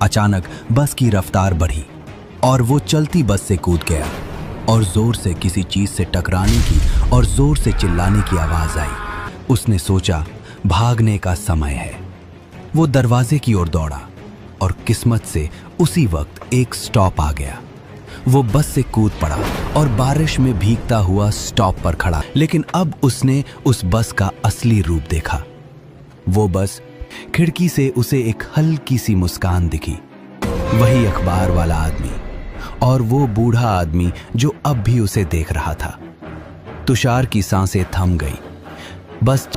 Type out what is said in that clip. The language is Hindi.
अचानक बस की रफ्तार बढ़ी और वो चलती बस से कूद गया और जोर से किसी चीज से टकराने की और जोर से चिल्लाने की आवाज आई। उसने सोचा भागने का समय है। वो दरवाजे की ओर दौड़ा और किस्मत से उसी वक्त एक स्टॉप आ गया। वो बस से कूद पड़ा और बारिश में भीगता हुआ स्टॉप पर खड़ा। लेकिन अब उसने उस बस का असली रूप देखा। वो बस खिड़की से उसे एक हल्की सी मुस्कान दिखी। वही अखबार वाला आदमी और वो बूढ़ा आदमी जो अब भी उसे देख रहा था। तुषार की सांसें थम गई। बस